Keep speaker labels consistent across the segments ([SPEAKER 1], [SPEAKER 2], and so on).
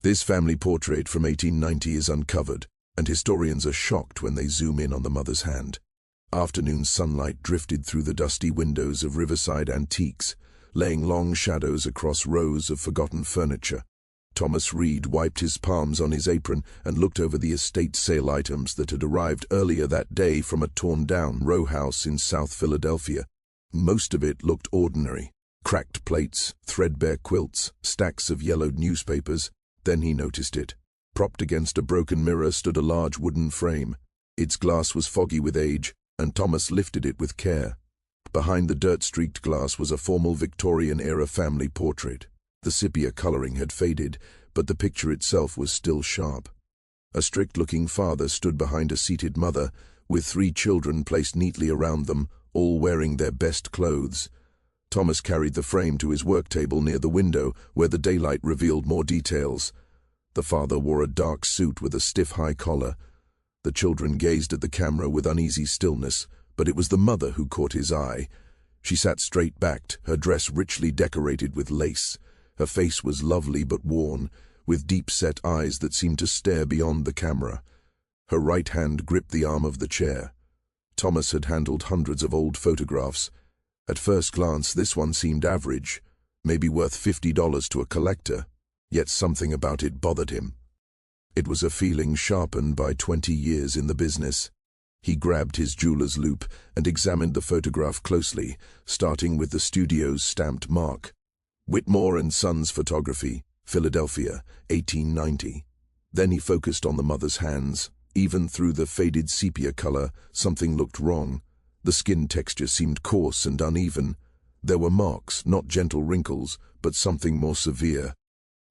[SPEAKER 1] This family portrait from 1890 is uncovered, and historians are shocked when they zoom in on the mother's hand. Afternoon sunlight drifted through the dusty windows of Riverside Antiques, laying long shadows across rows of forgotten furniture. Thomas Reed wiped his palms on his apron and looked over the estate sale items that had arrived earlier that day from a torn-down row house in South Philadelphia. Most of it looked ordinary. Cracked plates, threadbare quilts, stacks of yellowed newspapers. Then he noticed it. Propped against a broken mirror stood a large wooden frame. Its glass was foggy with age, and Thomas lifted it with care. Behind the dirt-streaked glass was a formal Victorian-era family portrait. The sepia coloring had faded, but the picture itself was still sharp. A strict-looking father stood behind a seated mother, with 3 children placed neatly around them, all wearing their best clothes. Thomas carried the frame to his work table near the window, where the daylight revealed more details. The father wore a dark suit with a stiff high collar. The children gazed at the camera with uneasy stillness, but it was the mother who caught his eye. She sat straight-backed, her dress richly decorated with lace. Her face was lovely but worn, with deep-set eyes that seemed to stare beyond the camera. Her right hand gripped the arm of the chair. Thomas had handled hundreds of old photographs. At first glance, this one seemed average, maybe worth $50 to a collector, yet something about it bothered him. It was a feeling sharpened by 20 years in the business. He grabbed his jeweler's loupe and examined the photograph closely, starting with the studio's stamped mark. Whitmore and Sons Photography, Philadelphia, 1890. Then he focused on the mother's hands. Even through the faded sepia color, something looked wrong. The skin texture seemed coarse and uneven. There were marks, not gentle wrinkles, but something more severe.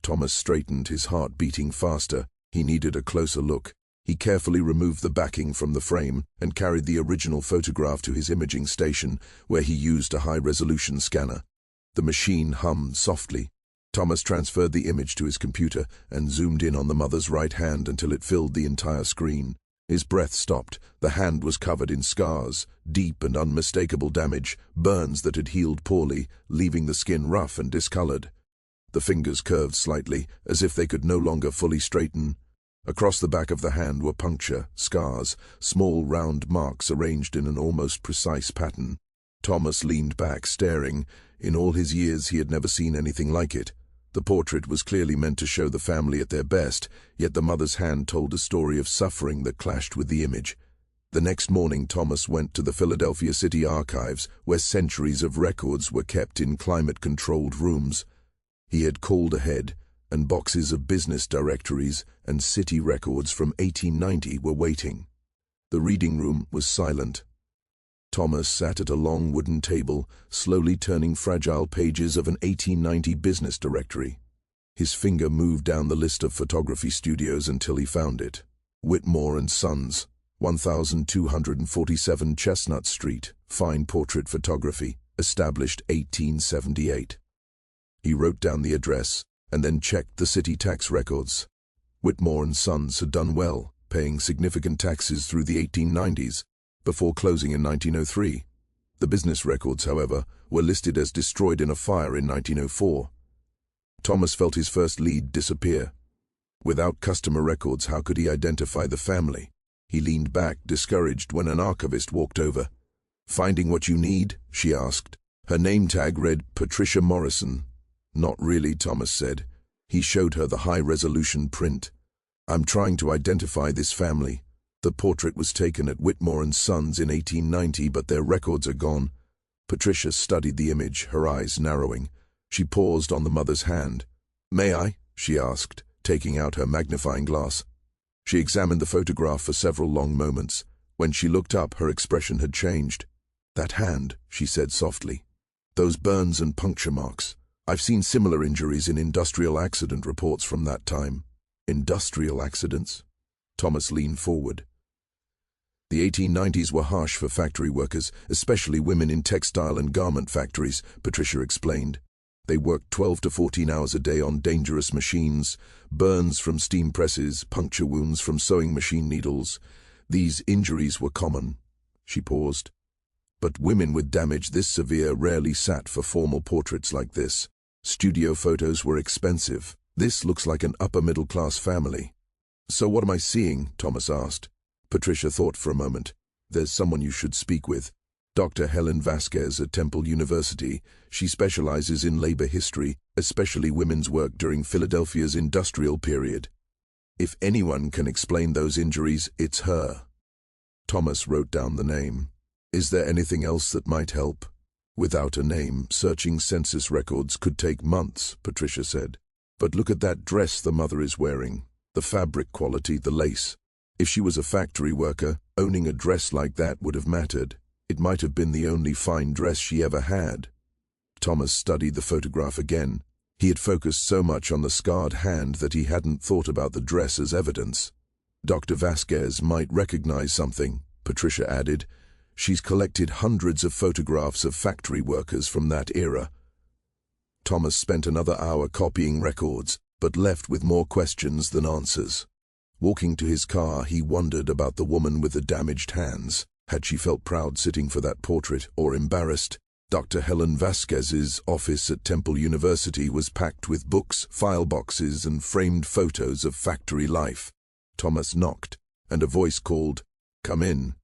[SPEAKER 1] Thomas straightened, his heart beating faster. He needed a closer look. He carefully removed the backing from the frame and carried the original photograph to his imaging station, where he used a high-resolution scanner. The machine hummed softly. Thomas transferred the image to his computer and zoomed in on the mother's right hand until it filled the entire screen. His breath stopped. The hand was covered in scars, deep and unmistakable damage, burns that had healed poorly, leaving the skin rough and discolored. The fingers curved slightly, as if they could no longer fully straighten. Across the back of the hand were puncture, scars, small round marks arranged in an almost precise pattern. Thomas leaned back, staring. In all his years he had never seen anything like it. The portrait was clearly meant to show the family at their best, yet the mother's hand told a story of suffering that clashed with the image. The next morning Thomas went to the Philadelphia City Archives, where centuries of records were kept in climate-controlled rooms. He had called ahead, and boxes of business directories and city records from 1890 were waiting. The reading room was silent. Thomas sat at a long wooden table, slowly turning fragile pages of an 1890 business directory. His finger moved down the list of photography studios until he found it. Whitmore and Sons, 1247 Chestnut Street, fine portrait photography, established 1878. He wrote down the address and then checked the city tax records. Whitmore and Sons had done well, paying significant taxes through the 1890s, before closing in 1903. The business records, however, were listed as destroyed in a fire in 1904. Thomas felt his first lead disappear. Without customer records, how could he identify the family? He leaned back, discouraged, when an archivist walked over. "Finding what you need?" she asked. Her name tag read Patricia Morrison. "Not really," Thomas said. He showed her the high-resolution print. "I'm trying to identify this family. The portrait was taken at Whitmore and Sons in 1890, but their records are gone." Patricia studied the image, her eyes narrowing. She paused on the mother's hand. "May I?" she asked, taking out her magnifying glass. She examined the photograph for several long moments. When she looked up, her expression had changed. "That hand," she said softly. "Those burns and puncture marks. I've seen similar injuries in industrial accident reports from that time." "Industrial accidents?" Thomas leaned forward. The 1890s were harsh for factory workers, especially women in textile and garment factories, Patricia explained. They worked 12 to 14 hours a day on dangerous machines, burns from steam presses, puncture wounds from sewing machine needles. These injuries were common. She paused. But women with damage this severe rarely sat for formal portraits like this. Studio photos were expensive. This looks like an upper-middle-class family. So what am I seeing? Thomas asked. Patricia thought for a moment. There's someone you should speak with. Dr. Helen Vasquez at Temple University. She specializes in labor history, especially women's work during Philadelphia's industrial period. If anyone can explain those injuries, it's her. Thomas wrote down the name. Is there anything else that might help? Without a name, searching census records could take months, Patricia said. But look at that dress the mother is wearing. The fabric quality, the lace. If she was a factory worker, owning a dress like that would have mattered. It might have been the only fine dress she ever had. Thomas studied the photograph again. He had focused so much on the scarred hand that he hadn't thought about the dress as evidence. Dr. Vasquez might recognize something, Patricia added. She's collected hundreds of photographs of factory workers from that era. Thomas spent another hour copying records, but left with more questions than answers. Walking to his car, he wondered about the woman with the damaged hands. Had she felt proud sitting for that portrait, or embarrassed? Dr. Helen Vasquez's office at Temple University was packed with books, file boxes, and framed photos of factory life. Thomas knocked, and a voice called, "Come in."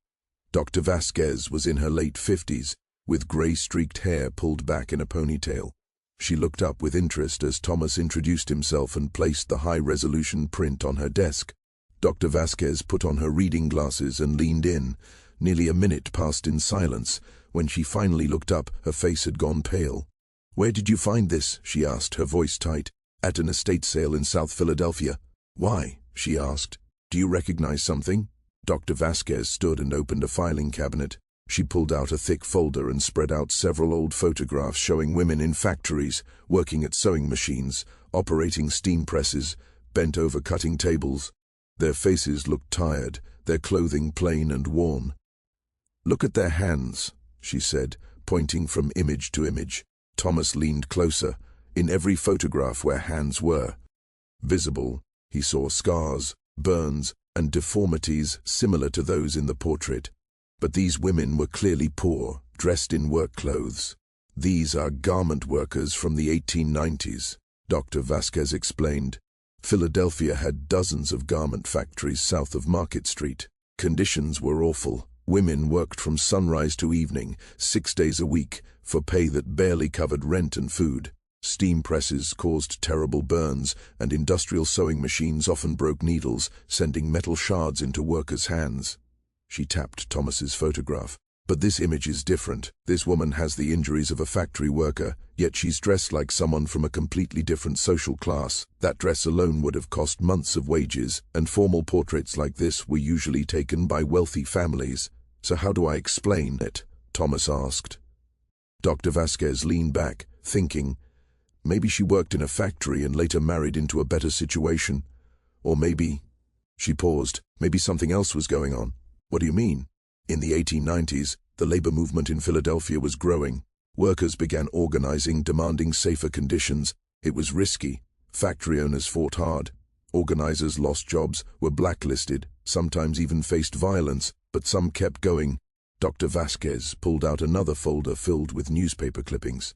[SPEAKER 1] Dr. Vasquez was in her late 50s, with gray-streaked hair pulled back in a ponytail. She looked up with interest as Thomas introduced himself and placed the high-resolution print on her desk. Dr. Vasquez put on her reading glasses and leaned in. Nearly a minute passed in silence. When she finally looked up, her face had gone pale. "Where did you find this?" she asked, her voice tight. "At an estate sale in South Philadelphia." "Why?" she asked. "Do you recognize something?" Dr. Vasquez stood and opened a filing cabinet. She pulled out a thick folder and spread out several old photographs showing women in factories, working at sewing machines, operating steam presses, bent over cutting tables. Their faces looked tired, their clothing plain and worn. "Look at their hands," she said, pointing from image to image. Thomas leaned closer. In every photograph where hands were visible, he saw scars, burns, and deformities similar to those in the portrait. But these women were clearly poor, dressed in work clothes. "These are garment workers from the 1890s, Dr. Vasquez explained. Philadelphia had dozens of garment factories south of Market Street. Conditions were awful. Women worked from sunrise to evening, 6 days a week, for pay that barely covered rent and food. Steam presses caused terrible burns, and industrial sewing machines often broke needles, sending metal shards into workers' hands." She tapped Thomas's photograph. "But this image is different. This woman has the injuries of a factory worker, yet she's dressed like someone from a completely different social class. That dress alone would have cost months of wages, and formal portraits like this were usually taken by wealthy families. So how do I explain it?" Thomas asked. Dr. Vasquez leaned back, thinking. Maybe she worked in a factory and later married into a better situation. Or maybe... She paused. Maybe something else was going on. "What do you mean?" In the 1890s, the labor movement in Philadelphia was growing. Workers began organizing, demanding safer conditions. It was risky. Factory owners fought hard. Organizers lost jobs, were blacklisted, sometimes even faced violence, but some kept going. Dr. Vasquez pulled out another folder filled with newspaper clippings.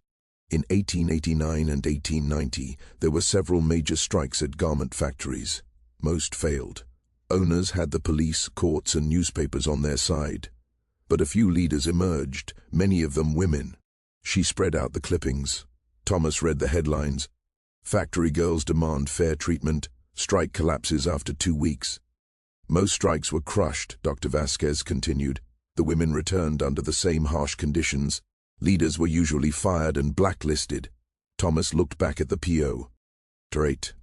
[SPEAKER 1] In 1889 and 1890, there were several major strikes at garment factories. Most failed. Owners had the police, courts, and newspapers on their side. But a few leaders emerged, many of them women. She spread out the clippings. Thomas read the headlines. "Factory girls demand fair treatment. Strike collapses after 2 weeks." Most strikes were crushed, Dr. Vasquez continued. The women returned under the same harsh conditions. Leaders were usually fired and blacklisted. Thomas looked back at the PO. "Great.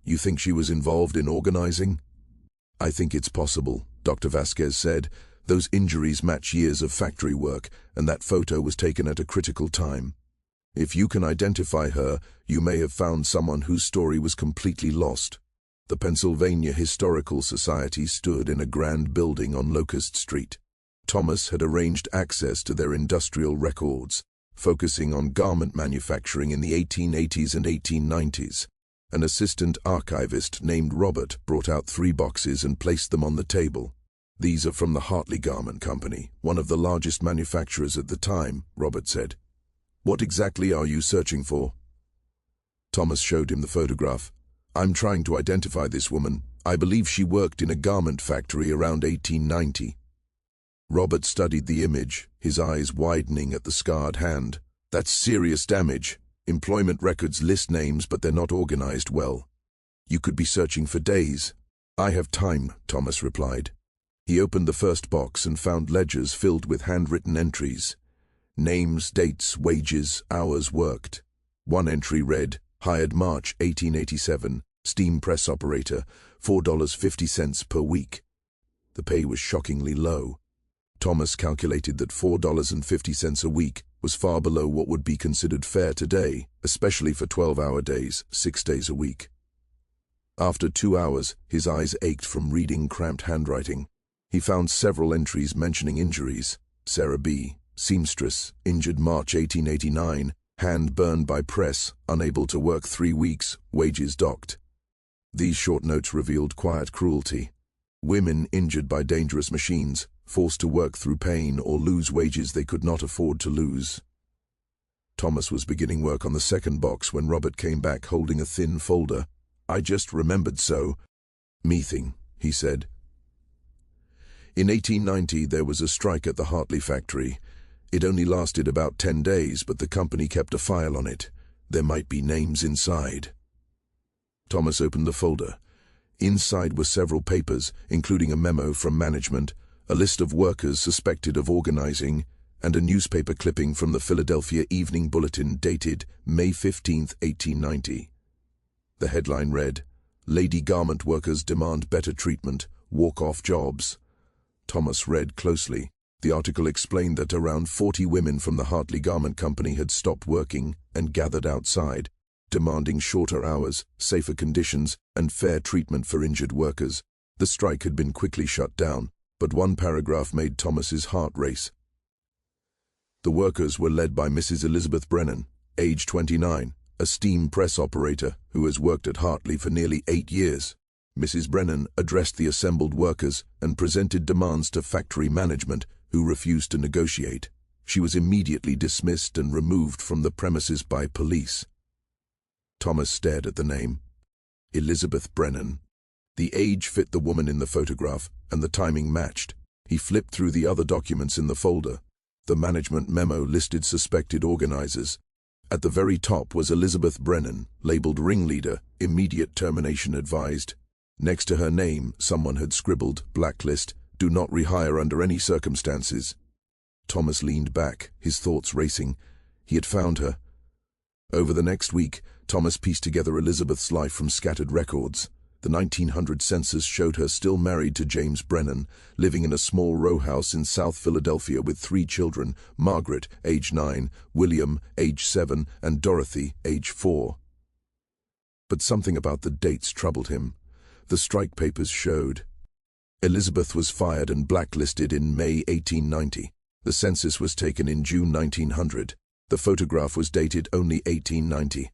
[SPEAKER 1] You think she was involved in organizing?" "I think it's possible," Dr. Vasquez said. "Those injuries match years of factory work, and that photo was taken at a critical time. If you can identify her, you may have found someone whose story was completely lost." The Pennsylvania Historical Society stood in a grand building on Locust Street. Thomas had arranged access to their industrial records, focusing on garment manufacturing in the 1880s and 1890s. An assistant archivist named Robert brought out 3 boxes and placed them on the table. "These are from the Hartley Garment Company, one of the largest manufacturers at the time," Robert said. "What exactly are you searching for?" Thomas showed him the photograph. "I'm trying to identify this woman. I believe she worked in a garment factory around 1890. Robert studied the image, his eyes widening at the scarred hand. "That's serious damage. Employment records list names, but they're not organized well. You could be searching for days." "I have time," Thomas replied. He opened the first box and found ledgers filled with handwritten entries. Names, dates, wages, hours worked. One entry read, "Hired March 1887, steam press operator, $4.50 per week." The pay was shockingly low. Thomas calculated that $4.50 a week was far below what would be considered fair today, especially for 12-hour days, 6 days a week. After 2 hours, his eyes ached from reading cramped handwriting. He found several entries mentioning injuries. Sarah B., seamstress, injured March 1889, hand burned by press, unable to work 3 weeks, wages docked. These short notes revealed quiet cruelty. Women injured by dangerous machines, forced to work through pain or lose wages they could not afford to lose. Thomas was beginning work on the second box when Robert came back holding a thin folder. "I just remembered so." "Meething," he said. In 1890 there was a strike at the Hartley factory. It only lasted about 10 days, but the company kept a file on it. There might be names inside. Thomas opened the folder. Inside were several papers, including a memo from management, a list of workers suspected of organizing, and a newspaper clipping from the Philadelphia Evening Bulletin dated May 15, 1890. The headline read, "Lady garment workers demand better treatment, walk off jobs." Thomas read closely. The article explained that around 40 women from the Hartley Garment Company had stopped working and gathered outside, demanding shorter hours, safer conditions, and fair treatment for injured workers. The strike had been quickly shut down, but one paragraph made Thomas's heart race. The workers were led by Mrs. Elizabeth Brennan, age 29, a steam press operator who has worked at Hartley for nearly 8 years. Mrs. Brennan addressed the assembled workers and presented demands to factory management, who refused to negotiate. She was immediately dismissed and removed from the premises by police. Thomas stared at the name. Elizabeth Brennan. The age fit the woman in the photograph, and the timing matched. He flipped through the other documents in the folder. The management memo listed suspected organizers. At the very top was Elizabeth Brennan, labeled ringleader, immediate termination advised. Next to her name, someone had scribbled, blacklist, do not rehire under any circumstances. Thomas leaned back, his thoughts racing. He had found her. Over the next week, Thomas pieced together Elizabeth's life from scattered records. The 1900 census showed her still married to James Brennan, living in a small row house in South Philadelphia with 3 children, Margaret, age 9, William, age 7, and Dorothy, age 4. But something about the dates troubled him. The strike papers showed. Elizabeth was fired and blacklisted in May 1890. The census was taken in June 1900. The photograph was dated only 1890.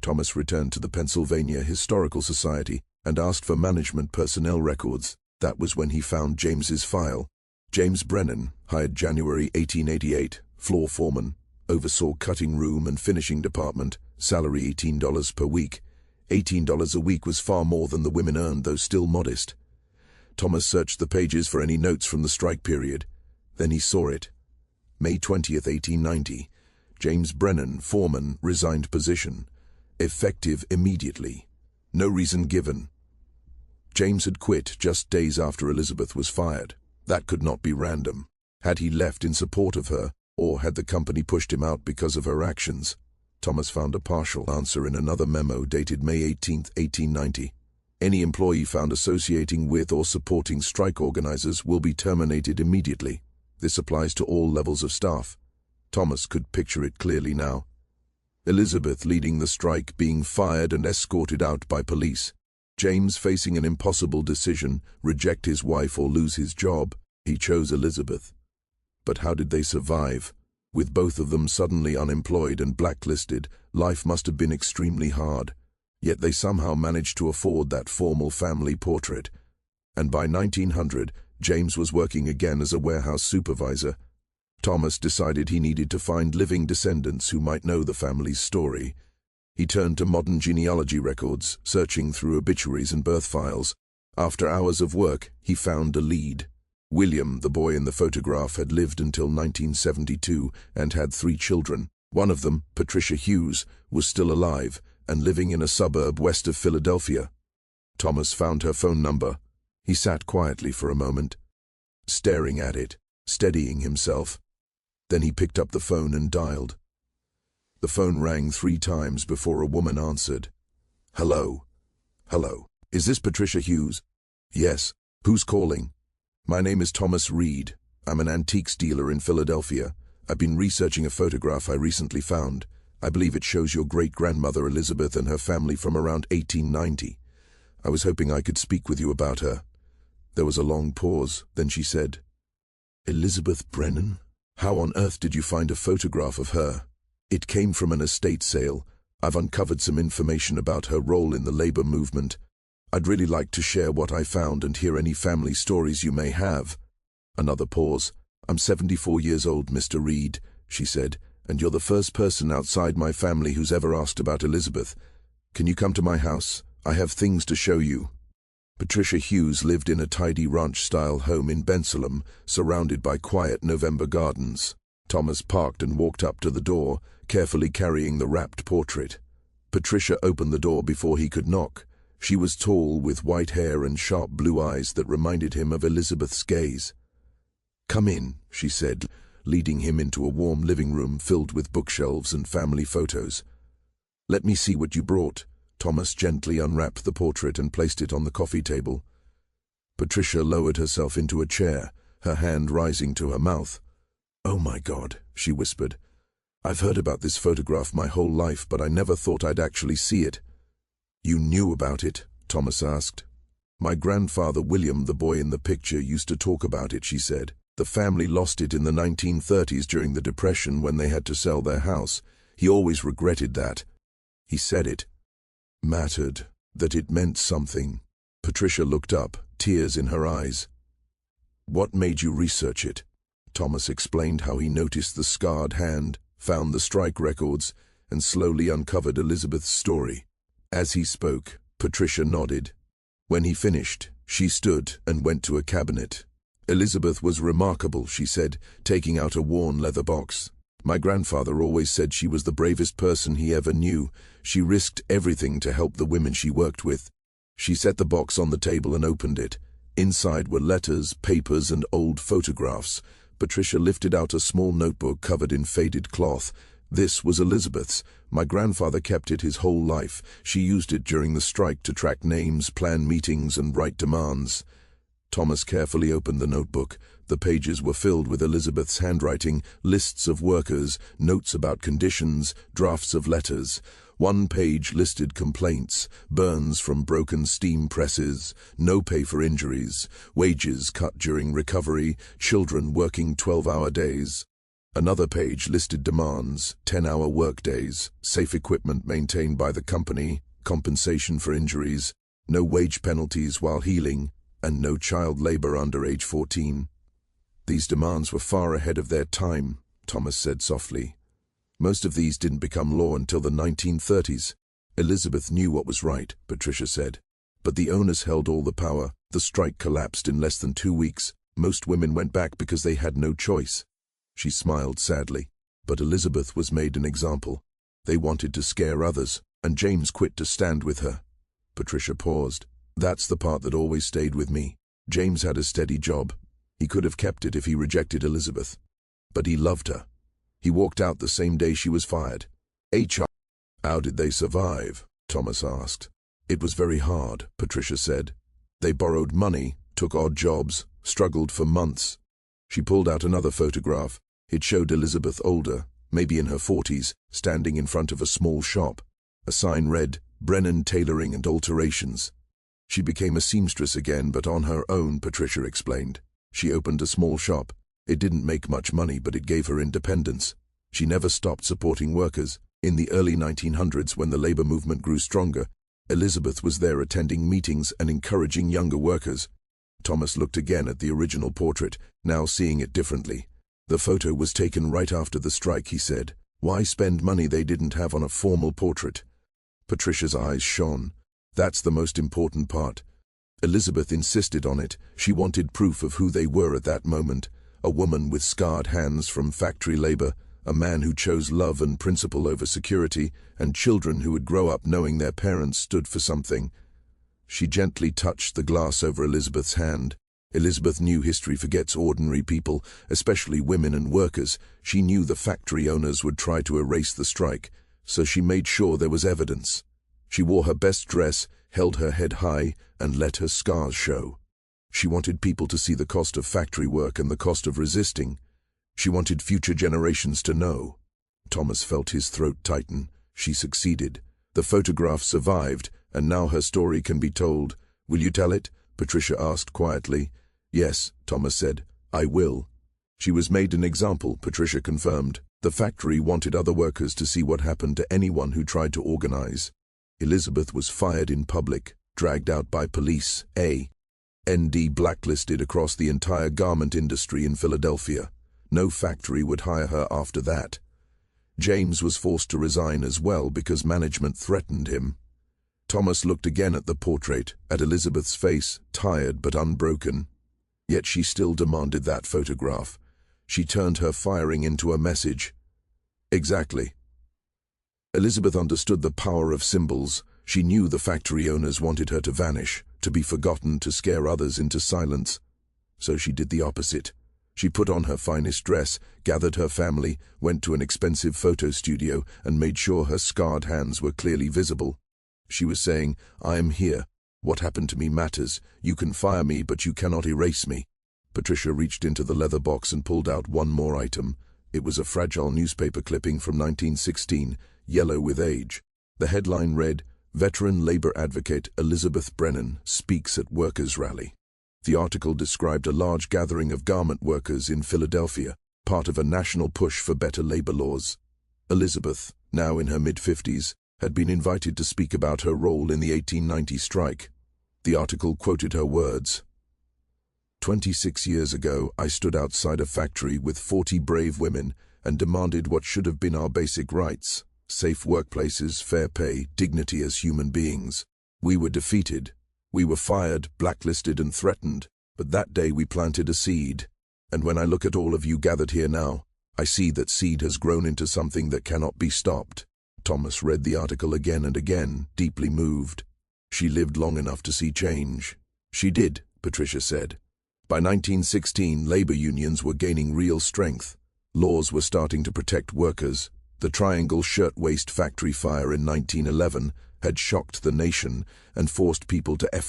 [SPEAKER 1] Thomas returned to the Pennsylvania Historical Society and asked for management personnel records. That was when he found James's file. James Brennan, hired January 1888, floor foreman, oversaw cutting room and finishing department, salary $18 per week. $18 a week was far more than the women earned, though still modest. Thomas searched the pages for any notes from the strike period. Then he saw it. May 20th, 1890. James Brennan, foreman, resigned position. Effective immediately. No reason given. James had quit just days after Elizabeth was fired. That could not be random. Had he left in support of her, or had the company pushed him out because of her actions? Thomas found a partial answer in another memo dated May 18, 1890. Any employee found associating with or supporting strike organizers will be terminated immediately. This applies to all levels of staff. Thomas could picture it clearly now. Elizabeth leading the strike, being fired and escorted out by police. James facing an impossible decision, reject his wife or lose his job. He chose Elizabeth. But how did they survive? With both of them suddenly unemployed and blacklisted, life must have been extremely hard. Yet they somehow managed to afford that formal family portrait. And by 1900, James was working again as a warehouse supervisor. Thomas decided he needed to find living descendants who might know the family's story. He turned to modern genealogy records, searching through obituaries and birth files. After hours of work, he found a lead. William, the boy in the photograph, had lived until 1972 and had 3 children. One of them, Patricia Hughes, was still alive and living in a suburb west of Philadelphia. Thomas found her phone number. He sat quietly for a moment, staring at it, steadying himself. Then he picked up the phone and dialed. The phone rang 3 times before a woman answered. "Hello? Hello. Is this Patricia Hughes?" "Yes. Who's calling?" "My name is Thomas Reed. I'm an antiques dealer in Philadelphia. I've been researching a photograph I recently found. I believe it shows your great-grandmother Elizabeth and her family from around 1890. I was hoping I could speak with you about her." There was a long pause, then she said, "Elizabeth Brennan? How on earth did you find a photograph of her?" "It came from an estate sale. I've uncovered some information about her role in the labor movement. I'd really like to share what I found and hear any family stories you may have." Another pause. "I'm 74 years old, Mr. Reed," she said, "and you're the first person outside my family who's ever asked about Elizabeth. Can you come to my house? I have things to show you." Patricia Hughes lived in a tidy ranch-style home in Bensalem, surrounded by quiet November gardens. Thomas parked and walked up to the door, carefully carrying the wrapped portrait. Patricia opened the door before he could knock. She was tall, with white hair and sharp blue eyes that reminded him of Elizabeth's gaze. "Come in," she said, leading him into a warm living room filled with bookshelves and family photos. "Let me see what you brought." Thomas gently unwrapped the portrait and placed it on the coffee table. Patricia lowered herself into a chair, her hand rising to her mouth. "Oh my God," she whispered. "I've heard about this photograph my whole life, but I never thought I'd actually see it." "You knew about it?" Thomas asked. "My grandfather William, the boy in the picture, used to talk about it," she said. "The family lost it in the 1930s during the Depression when they had to sell their house. He always regretted that. He said it mattered, that it meant something." Patricia looked up, tears in her eyes. "What made you research it?" Thomas explained how he noticed the scarred hand, found the strike records, and slowly uncovered Elizabeth's story. As he spoke, Patricia nodded. When he finished, she stood and went to a cabinet. "Elizabeth was remarkable," she said, taking out a worn leather box. "My grandfather always said she was the bravest person he ever knew. She risked everything to help the women she worked with." She set the box on the table and opened it. Inside were letters, papers, and old photographs. Patricia lifted out a small notebook covered in faded cloth. "This was Elizabeth's. My grandfather kept it his whole life. She used it during the strike to track names, plan meetings, and write demands." Thomas carefully opened the notebook. The pages were filled with Elizabeth's handwriting, lists of workers, notes about conditions, drafts of letters. One page listed complaints, burns from broken steam presses, no pay for injuries, wages cut during recovery, children working 12-hour days. Another page listed demands, 10-hour workdays, safe equipment maintained by the company, compensation for injuries, no wage penalties while healing, and no child labor under age 14. "These demands were far ahead of their time," Thomas said softly. "Most of these didn't become law until the 1930s. Elizabeth knew what was right," Patricia said. "But the owners held all the power. The strike collapsed in less than 2 weeks. Most women went back because they had no choice." She smiled sadly. "But Elizabeth was made an example. They wanted to scare others, and James quit to stand with her." Patricia paused. "That's the part that always stayed with me. James had a steady job. He could have kept it if he rejected Elizabeth. But he loved her. He walked out the same day she was fired. How did they survive?" Thomas asked. "It was very hard," Patricia said. "They borrowed money, took odd jobs, struggled for months." She pulled out another photograph. It showed Elizabeth older, maybe in her 40s, standing in front of a small shop. A sign read, "Brennan Tailoring and Alterations." "She became a seamstress again, but on her own," Patricia explained. "She opened a small shop. It didn't make much money, but it gave her independence. She never stopped supporting workers. In the early 1900s, when the labor movement grew stronger, Elizabeth was there attending meetings and encouraging younger workers." Thomas looked again at the original portrait, now seeing it differently. "The photo was taken right after the strike," he said. "Why spend money they didn't have on a formal portrait?" Patricia's eyes shone. That's the most important part. Elizabeth insisted on it. She wanted proof of who they were at that moment. A woman with scarred hands from factory labor, a man who chose love and principle over security, and children who would grow up knowing their parents stood for something. She gently touched the glass over Elizabeth's hand. Elizabeth knew history forgets ordinary people, especially women and workers. She knew the factory owners would try to erase the strike, so she made sure there was evidence. She wore her best dress, held her head high, and let her scars show. She wanted people to see the cost of factory work and the cost of resisting. She wanted future generations to know. Thomas felt his throat tighten. She succeeded. The photograph survived, and now her story can be told. Will you tell it? Patricia asked quietly. Yes, Thomas said. I will. She was made an example, Patricia confirmed. The factory wanted other workers to see what happened to anyone who tried to organize. Elizabeth was fired in public, dragged out by police, ND blacklisted across the entire garment industry in Philadelphia. No factory would hire her after that. James was forced to resign as well because management threatened him. Thomas looked again at the portrait, at Elizabeth's face, tired but unbroken. Yet she still demanded that photograph. She turned her firing into a message. Exactly. Elizabeth understood the power of symbols. She knew the factory owners wanted her to vanish, to be forgotten, to scare others into silence. So she did the opposite. She put on her finest dress, gathered her family, went to an expensive photo studio, and made sure her scarred hands were clearly visible. She was saying, I am here. What happened to me matters. You can fire me, but you cannot erase me. Patricia reached into the leather box and pulled out one more item. It was a fragile newspaper clipping from 1916, yellow with age. The headline read, Veteran labor advocate Elizabeth Brennan speaks at workers' rally. The article described a large gathering of garment workers in Philadelphia, part of a national push for better labor laws. Elizabeth, now in her mid-50s, had been invited to speak about her role in the 1890 strike. The article quoted her words. 26 years ago, I stood outside a factory with 40 brave women and demanded what should have been our basic rights: safe workplaces, fair pay, dignity as human beings. We were defeated. We were fired, blacklisted, and threatened, but that day we planted a seed. And when I look at all of you gathered here now, I see that seed has grown into something that cannot be stopped. Thomas read the article again and again, deeply moved. She lived long enough to see change. She did, Patricia said. By 1916, labor unions were gaining real strength. Laws were starting to protect workers. The Triangle Shirtwaist Factory fire in 1911 had shocked the nation and forced people to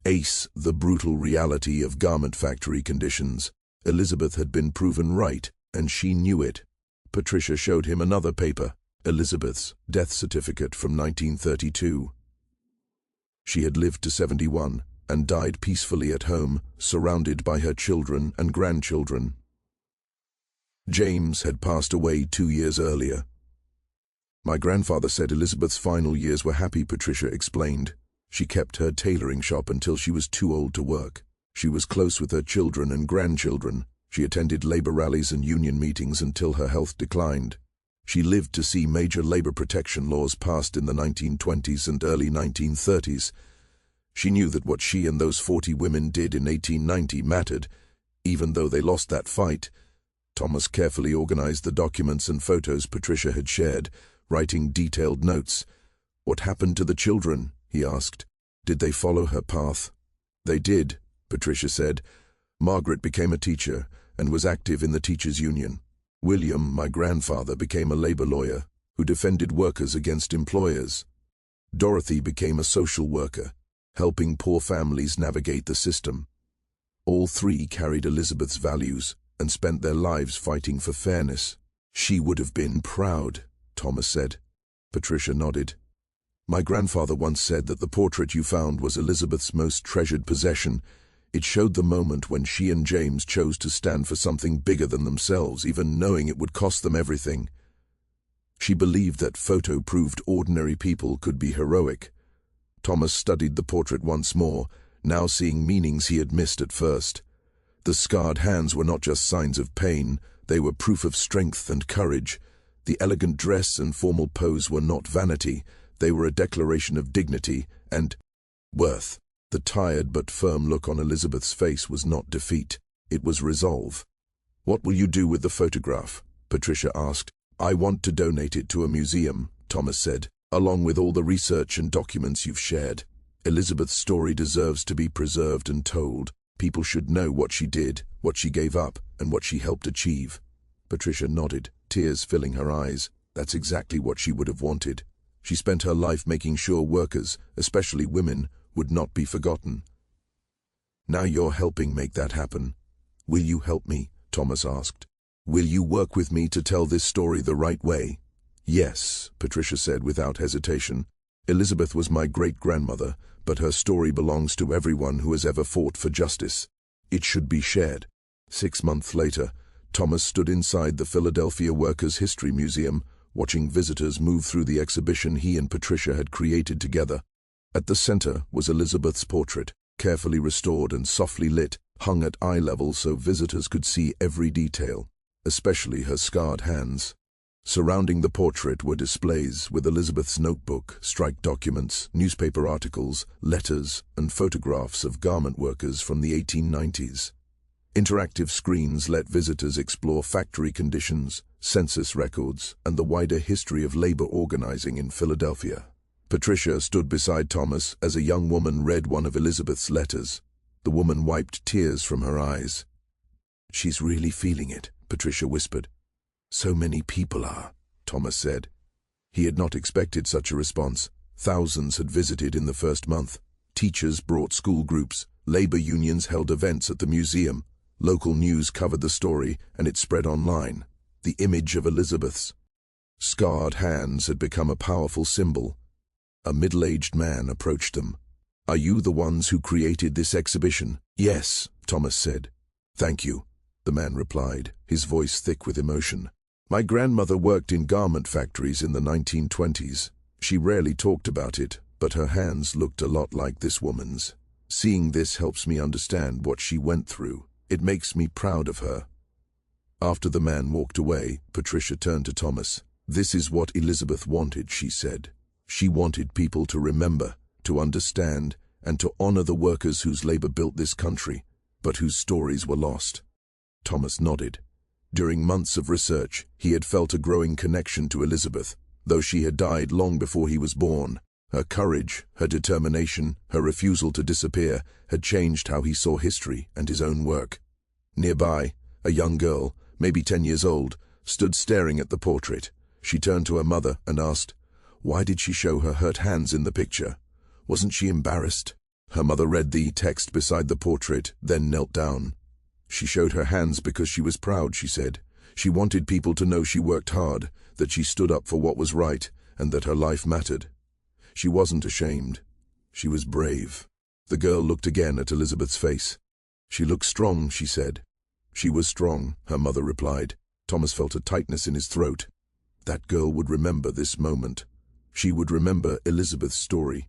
[SPEAKER 1] face the brutal reality of garment factory conditions. Elizabeth had been proven right, and she knew it. Patricia showed him another paper, Elizabeth's death certificate from 1932. She had lived to 71 and died peacefully at home, surrounded by her children and grandchildren. James had passed away 2 years earlier. My grandfather said Elizabeth's final years were happy, Patricia explained. She kept her tailoring shop until she was too old to work. She was close with her children and grandchildren. She attended labor rallies and union meetings until her health declined. She lived to see major labor protection laws passed in the 1920s and early 1930s. She knew that what she and those 40 women did in 1890 mattered, even though they lost that fight. Thomas carefully organized the documents and photos Patricia had shared, writing detailed notes. What happened to the children? He asked. Did they follow her path? They did, Patricia said. Margaret became a teacher and was active in the teachers' union. William, my grandfather, became a labor lawyer who defended workers against employers. Dorothy became a social worker, helping poor families navigate the system. All three carried Elizabeth's values and spent their lives fighting for fairness. She would have been proud, Thomas said. Patricia nodded. My grandfather once said that the portrait you found was Elizabeth's most treasured possession. It showed the moment when she and James chose to stand for something bigger than themselves, even knowing it would cost them everything. She believed that photo proved ordinary people could be heroic. Thomas studied the portrait once more, now seeing meanings he had missed at first. The scarred hands were not just signs of pain, they were proof of strength and courage. The elegant dress and formal pose were not vanity, They were a declaration of dignity and worth. The tired but firm look on Elizabeth's face was not defeat. It was resolve. "What will you do with the photograph?" Patricia asked. "I want to donate it to a museum," Thomas said, "along with all the research and documents you've shared. Elizabeth's story deserves to be preserved and told. People should know what she did, what she gave up, and what she helped achieve." Patricia nodded, tears filling her eyes. That's exactly what she would have wanted. She spent her life making sure workers, especially women, would not be forgotten. "Now you're helping make that happen. Will you help me?" Thomas asked. "Will you work with me to tell this story the right way?" "Yes," Patricia said without hesitation. "Elizabeth was my great-grandmother, but her story belongs to everyone who has ever fought for justice. It should be shared." 6 months later, Thomas stood inside the Philadelphia Workers' History Museum, watching visitors move through the exhibition he and Patricia had created together. At the center was Elizabeth's portrait, carefully restored and softly lit, hung at eye level so visitors could see every detail, especially her scarred hands. Surrounding the portrait were displays with Elizabeth's notebook, strike documents, newspaper articles, letters, and photographs of garment workers from the 1890s. Interactive screens let visitors explore factory conditions, census records, and the wider history of labor organizing in Philadelphia. Patricia stood beside Thomas as a young woman read one of Elizabeth's letters. The woman wiped tears from her eyes. "She's really feeling it," Patricia whispered. "So many people are," Thomas said. He had not expected such a response. Thousands had visited in the first month. Teachers brought school groups. Labor unions held events at the museum. Local news covered the story, and it spread online. The image of Elizabeth's scarred hands had become a powerful symbol. A middle-aged man approached them. "Are you the ones who created this exhibition?" "Yes," Thomas said. "Thank you," the man replied, his voice thick with emotion. "My grandmother worked in garment factories in the 1920s. She rarely talked about it, but her hands looked a lot like this woman's. Seeing this helps me understand what she went through. It makes me proud of her." After the man walked away, Patricia turned to Thomas. "This is what Elizabeth wanted," she said. "She wanted people to remember, to understand, and to honor the workers whose labor built this country, but whose stories were lost." Thomas nodded. During months of research, he had felt a growing connection to Elizabeth, though she had died long before he was born. Her courage, her determination, her refusal to disappear had changed how he saw history and his own work. Nearby, a young girl, maybe 10 years old, stood staring at the portrait. She turned to her mother and asked, why did she show her hurt hands in the picture? Wasn't she embarrassed? Her mother read the text beside the portrait, then knelt down. She showed her hands because she was proud, she said. She wanted people to know she worked hard, that she stood up for what was right, and that her life mattered. She wasn't ashamed. She was brave. The girl looked again at Elizabeth's face. She looked strong, she said. She was strong, her mother replied. Thomas felt a tightness in his throat. That girl would remember this moment. She would remember Elizabeth's story.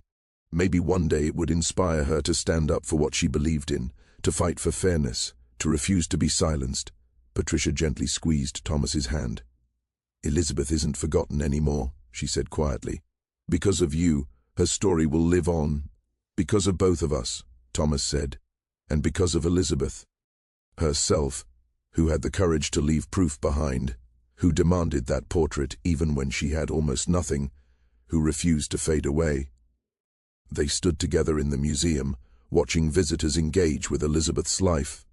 [SPEAKER 1] Maybe one day it would inspire her to stand up for what she believed in, to fight for fairness, to refuse to be silenced. Patricia gently squeezed Thomas's hand. Elizabeth isn't forgotten anymore, she said quietly. Because of you, her story will live on. Because of both of us, Thomas said, and because of Elizabeth. Herself, who had the courage to leave proof behind, who demanded that portrait even when she had almost nothing, who refused to fade away. They stood together in the museum, watching visitors engage with Elizabeth's life.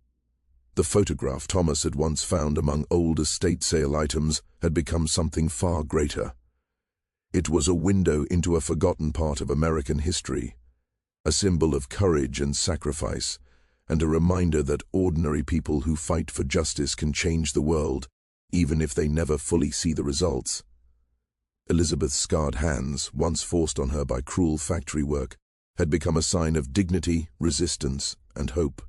[SPEAKER 1] The photograph Thomas had once found among old estate sale items had become something far greater. It was a window into a forgotten part of American history, a symbol of courage and sacrifice, and a reminder that ordinary people who fight for justice can change the world, even if they never fully see the results. Elizabeth's scarred hands, once forced on her by cruel factory work, had become a sign of dignity, resistance, and hope.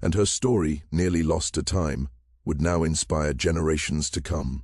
[SPEAKER 1] And her story, nearly lost to time, would now inspire generations to come.